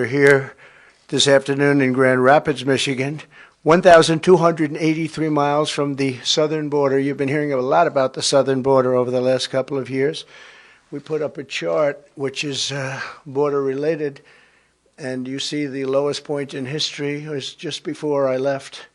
We're here this afternoon in Grand Rapids, Michigan, 1,283 miles from the southern border. You've been hearing a lot about the southern border over the last couple of years. We put up a chart which is border related, and you see the lowest point in history was just before I left.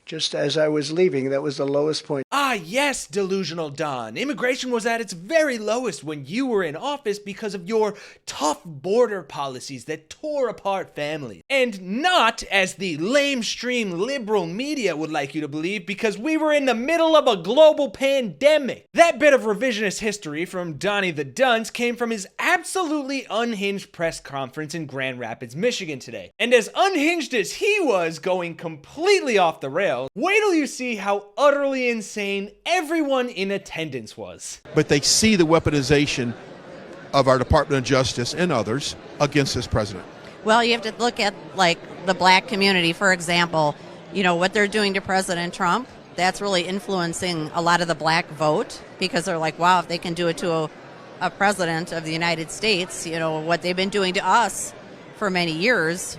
Just as I was leaving, that was the lowest point. Ah, yes, delusional Don. Immigration was at its very lowest when you were in office because of your tough border policies that tore apart families. And not, as the lamestream liberal media would like you to believe, because we were in the middle of a global pandemic. That bit of revisionist history from Donnie the Dunce came from his absolutely unhinged press conference in Grand Rapids, Michigan today. And as unhinged as he was, going completely off the rails, wait till you see how utterly insane everyone in attendance was. But they see the weaponization of our Department of Justice and others against this president. Well, you have to look at, like, the black community, for example. You know, what they're doing to President Trump, that's really influencing a lot of the black vote, because they're like, wow, if they can do it to a president of the United States, you know, what they've been doing to us for many years.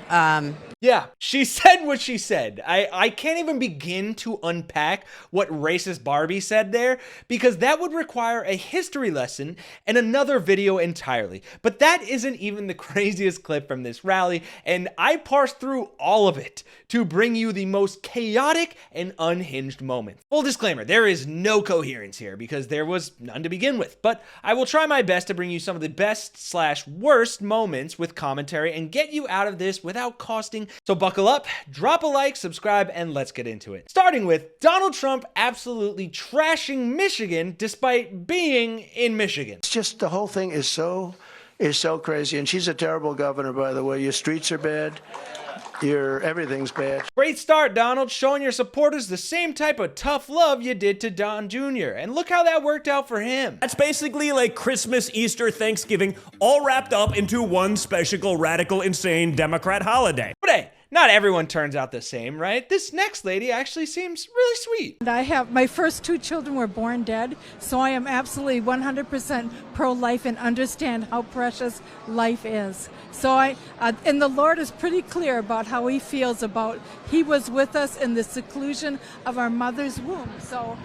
Yeah, she said what she said. I can't even begin to unpack what racist Barbie said there, because that would require a history lesson and another video entirely. But that isn't even the craziest clip from this rally, and I parsed through all of it to bring you the most chaotic and unhinged moments. Full disclaimer, there is no coherence here because there was none to begin with, but I will try my best to bring you some of the best/worst moments with commentary and get you out of this without costing. So buckle up, drop a like, subscribe, and let's get into it. Starting with Donald Trump absolutely trashing Michigan despite being in Michigan. It's just the whole thing is so crazy. And she's a terrible governor, by the way. Your streets are bad. Everything's bad. Great start, Donald, showing your supporters the same type of tough love you did to Don Jr. And look how that worked out for him. That's basically like Christmas, Easter, Thanksgiving, all wrapped up into one special, radical, insane Democrat holiday. But hey, not everyone turns out the same, right? This next lady actually seems really sweet. And I have, my first two children were born dead, so I am absolutely 100% pro-life and understand how precious life is. So and the Lord is pretty clear about how he feels about, he was with us in the seclusion of our mother's womb. So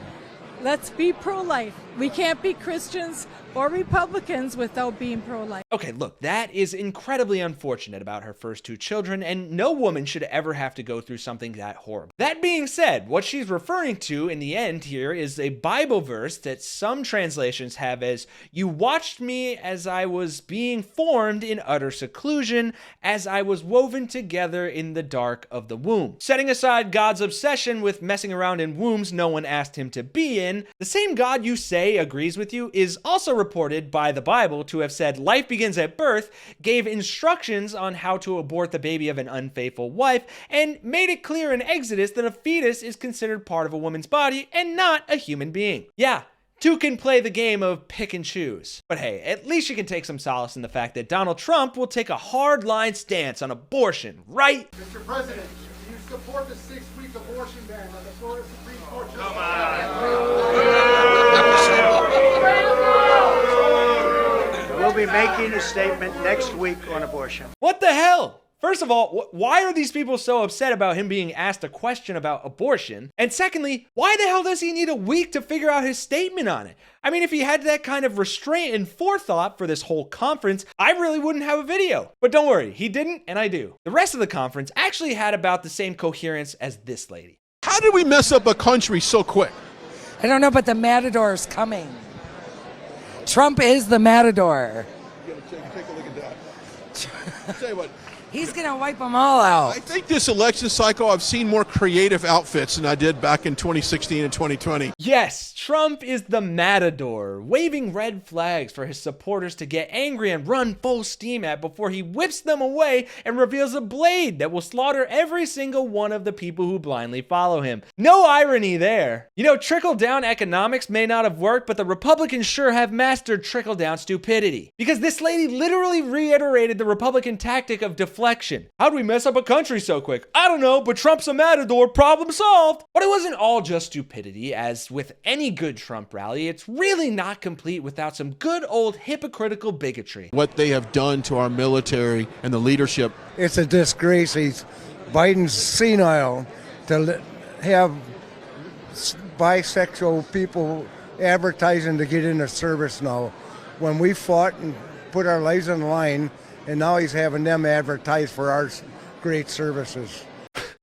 let's be pro-life. We can't be Christians or Republicans without being pro-life. Okay, look, that is incredibly unfortunate about her first two children, and no woman should ever have to go through something that horrible. That being said, what she's referring to in the end here is a Bible verse that some translations have as, "You watched me as I was being formed in utter seclusion, as I was woven together in the dark of the womb." Setting aside God's obsession with messing around in wombs no one asked him to be in, the same God you say agrees with you is also reported by the Bible to have said life begins at birth, gave instructions on how to abort the baby of an unfaithful wife, and made it clear in Exodus that a fetus is considered part of a woman's body and not a human being. Yeah, two can play the game of pick and choose. But hey, at least you can take some solace in the fact that Donald Trump will take a hard-line stance on abortion, right? Mr. President, do you support the 6-week abortion ban on the Florida Supreme Court? Come We'll be making a statement next week on abortion. What the hell? First of all, why are these people so upset about him being asked a question about abortion? And secondly, why the hell does he need a week to figure out his statement on it? I mean, if he had that kind of restraint and forethought for this whole conference, I really wouldn't have a video. But don't worry, he didn't, and I do. The rest of the conference actually had about the same coherence as this lady. How did we mess up a country so quick? I don't know, but the Matador is coming. Trump is the Matador. You gotta take a look at that. I'll tell you what. He's going to wipe them all out. I think this election cycle, I've seen more creative outfits than I did back in 2016 and 2020. Yes, Trump is the Matador, waving red flags for his supporters to get angry and run full steam at before he whips them away and reveals a blade that will slaughter every single one of the people who blindly follow him. No irony there. You know, trickle-down economics may not have worked, but the Republicans sure have mastered trickle-down stupidity. Because this lady literally reiterated the Republican tactic of deflating self-reflection. How'd we mess up a country so quick? I don't know, but Trump's a matador, problem solved. But it wasn't all just stupidity. As with any good Trump rally, it's really not complete without some good old hypocritical bigotry. What they have done to our military and the leadership. It's a disgrace. Biden's senile to have bisexual people advertising to get into service now. When we fought and put our lives on the line, and now he's having them advertise for our great services.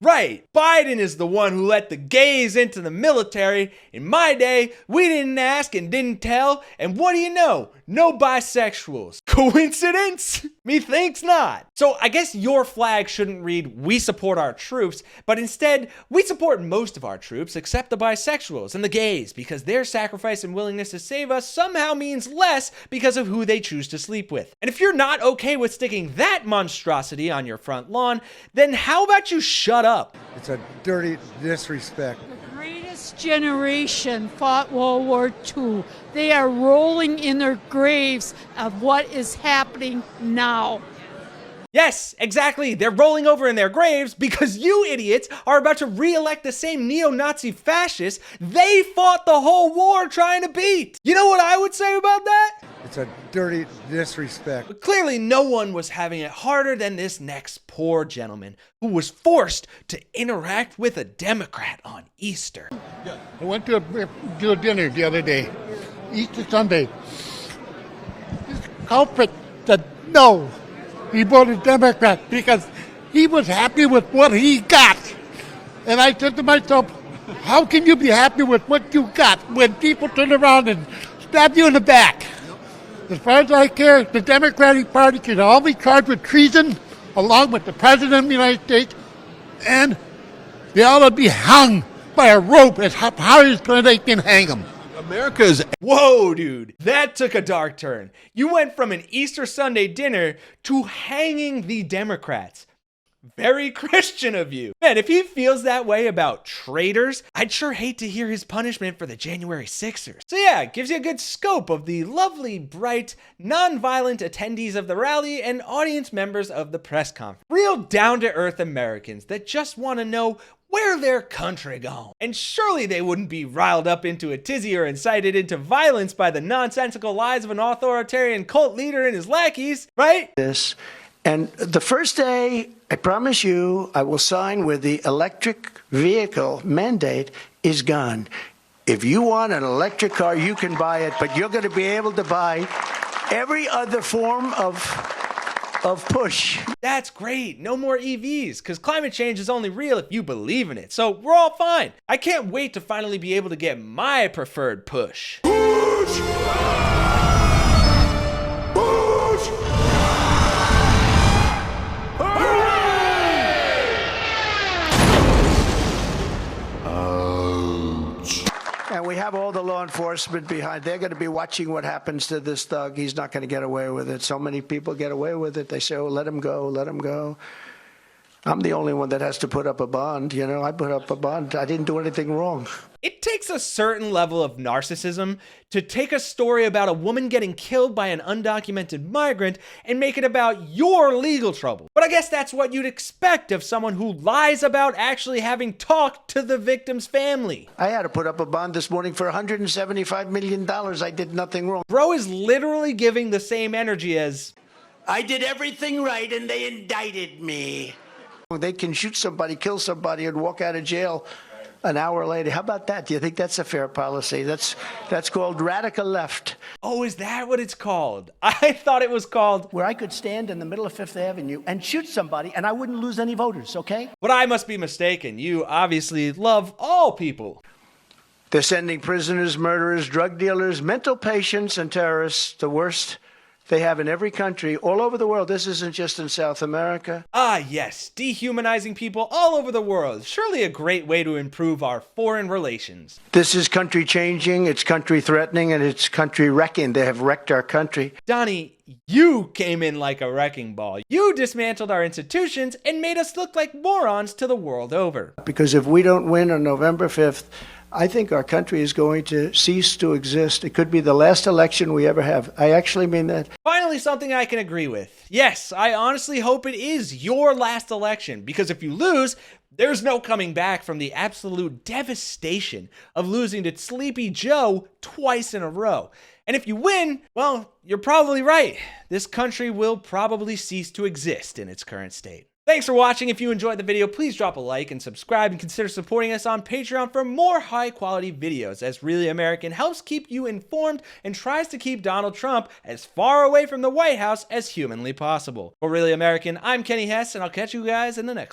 Right, Biden is the one who let the gays into the military. In my day, we didn't ask and didn't tell, and what do you know? No bisexuals. Coincidence? Methinks not. So I guess your flag shouldn't read, "We support our troops," but instead, we support most of our troops except the bisexuals and the gays, because their sacrifice and willingness to save us somehow means less because of who they choose to sleep with. And if you're not okay with sticking that monstrosity on your front lawn, then how about you shut up? It's a dirty disrespect. The greatest generation fought World War II. They are rolling in their graves of what is happening now. Yes, exactly. They're rolling over in their graves because you idiots are about to re-elect the same neo-Nazi fascists they fought the whole war trying to beat. You know what I would say about that? It's a dirty disrespect. But clearly no one was having it harder than this next poor gentleman who was forced to interact with a Democrat on Easter. I went to a dinner the other day, Easter Sunday. This culprit said no. He voted Democrat because he was happy with what he got. And I said to myself, how can you be happy with what you got when people turn around and stab you in the back? As far as I care, the Democratic Party should all be charged with treason, along with the President of the United States, and they ought to be hung by a rope as high as they can hang them. America is. Whoa, dude, that took a dark turn. You went from an Easter Sunday dinner to hanging the Democrats. Very Christian of you. Man, if he feels that way about traitors, I'd sure hate to hear his punishment for the January 6ers. So yeah, it gives you a good scope of the lovely, bright, non-violent attendees of the rally and audience members of the press conference. Real down-to-earth Americans that just want to know where their country gone. And surely they wouldn't be riled up into a tizzy or incited into violence by the nonsensical lies of an authoritarian cult leader and his lackeys, right? This. And the first day, I promise you, I will sign where the electric vehicle mandate is gone. If you want an electric car, you can buy it, but you're going to be able to buy every other form of push. That's great. No more EVs, because climate change is only real if you believe in it. So we're all fine. I can't wait to finally be able to get my preferred push. And we have all the law enforcement behind. They're going to be watching what happens to this thug. He's not going to get away with it. So many people get away with it. They say, oh, let him go, let him go. I'm the only one that has to put up a bond. You know, I put up a bond. I didn't do anything wrong. It takes a certain level of narcissism to take a story about a woman getting killed by an undocumented migrant and make it about your legal trouble. But I guess that's what you'd expect of someone who lies about actually having talked to the victim's family. I had to put up a bond this morning for $175 million. I did nothing wrong. Bro is literally giving the same energy as, I did everything right and they indicted me. They can shoot somebody, kill somebody, and walk out of jail an hour later. How about that? Do you think that's a fair policy? That's called radical left. oh, is that what it's called? I thought it was called, Where I could stand in the middle of Fifth Avenue and shoot somebody and I wouldn't lose any voters, okay? but I must be mistaken. You obviously love all people. They're sending prisoners, murderers, drug dealers, mental patients, and terrorists, the worst they have in every country, all over the world. This isn't just in South America. Ah, yes, dehumanizing people all over the world. Surely a great way to improve our foreign relations. This is country changing, it's country threatening, and it's country wrecking. They have wrecked our country. Donnie, you came in like a wrecking ball. You dismantled our institutions and made us look like morons to the world over. Because if we don't win on November 5th, I think our country is going to cease to exist. It could be the last election we ever have. I actually mean that. Finally, something I can agree with. Yes, I honestly hope it is your last election, because if you lose, there's no coming back from the absolute devastation of losing to Sleepy Joe twice in a row. And if you win, well, you're probably right. This country will probably cease to exist in its current state. Thanks for watching. If you enjoyed the video, please drop a like and subscribe, and consider supporting us on Patreon for more high-quality videos, as Really American helps keep you informed and tries to keep Donald Trump as far away from the White House as humanly possible. For Really American, I'm Kenny Hesse, and I'll catch you guys in the next one.